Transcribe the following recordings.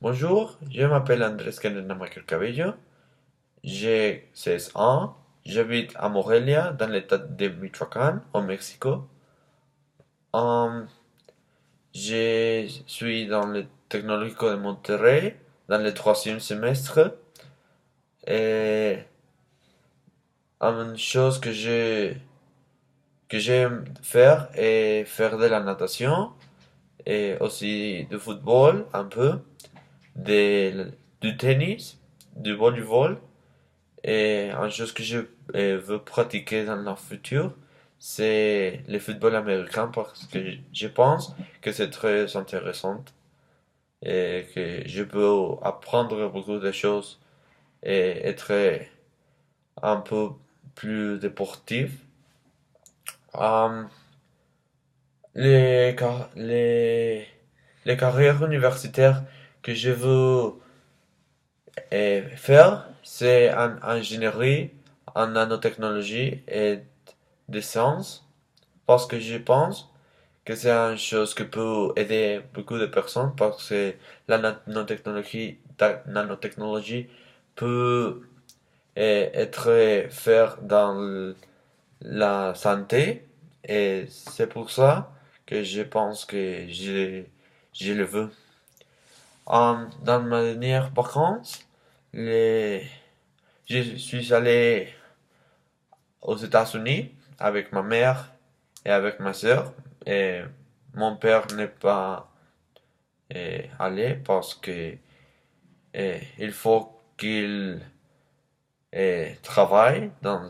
Bonjour, je m'appelle Andrés Cadena Michael Cabello, j'ai 16 ans, j'habite à Morelia, dans l'état de Michoacán, au Mexico. Hum, je suis dans le Tecnológico de Monterrey, dans le troisième semestre. Et une chose que j'aime faire est faire de la natation et aussi du football un peu, du tennis, du volleyball. Et une chose que je veux pratiquer dans le futur, c'est le football américain parce que je pense que c'est très intéressant et que je peux apprendre beaucoup de choses et être un peu plus sportif. Euh, les carrières universitaires que je veux faire, c'est en ingénierie, en nanotechnologie et des sciences, parce que je pense que c'est une chose qui peut aider beaucoup de personnes, parce que la nanotechnologie peut être faire dans la santé, et c'est pour ça que je pense que je le veux. Dans ma dernière vacances, les, je suis allé aux États-Unis avec ma mère et avec ma sœur. Et mon père n'est pas allé parce que il faut qu'il travaille dans,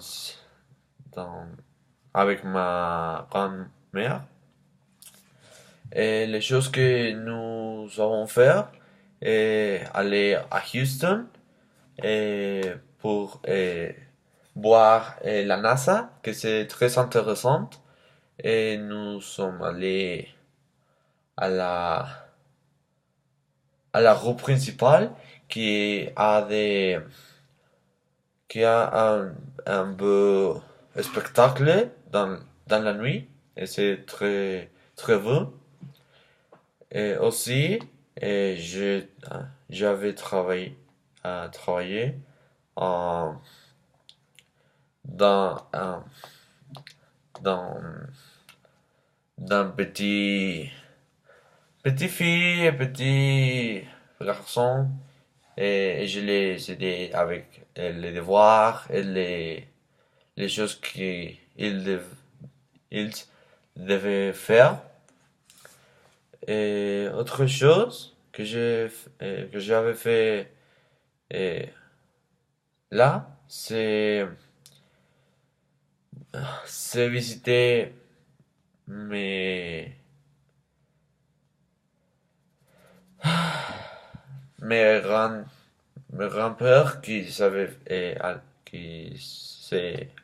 avec ma grand-mère. Et les choses que nous allons faire est aller à Houston et pour voir la NASA, que c'est très intéressant. Et nous sommes allés à à la rue principale qui a un beau spectacle dans la nuit. Et c'est très beau. Et aussi, et j'avais travaillé en, dans dans, d'un petit fille et petit garçon. Et je les aidais avec les devoirs et les choses ils devaient faire. Et autre chose que j'avais fait euh, là, c'est visiter mes, mes grands, mes grands-pères qui s'est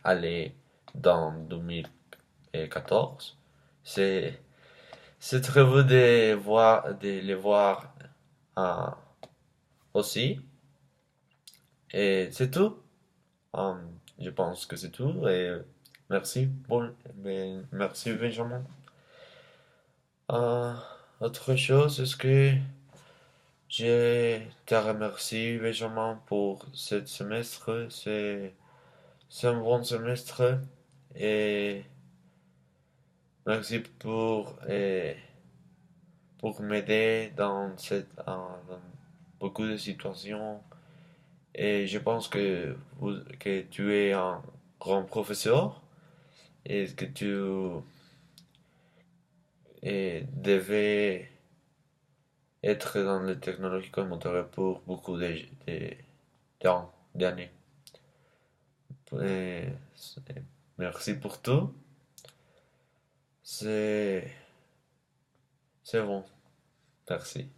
allé dans 2014. C'est, c'est très beau de les voir euh, aussi. Et c'est tout. Je pense que c'est tout. Et merci, merci Benjamin. Euh, Autre chose, est-ce que je te remercie Benjamin pour ce semestre. C'est un bon semestre. Et merci pour m'aider dans beaucoup de situations. Et je pense que tu es un grand professeur et que tu devais être dans les technologies comme Monterrey pour beaucoup d'années. Et merci pour tout. C'est, c'est bon. Merci.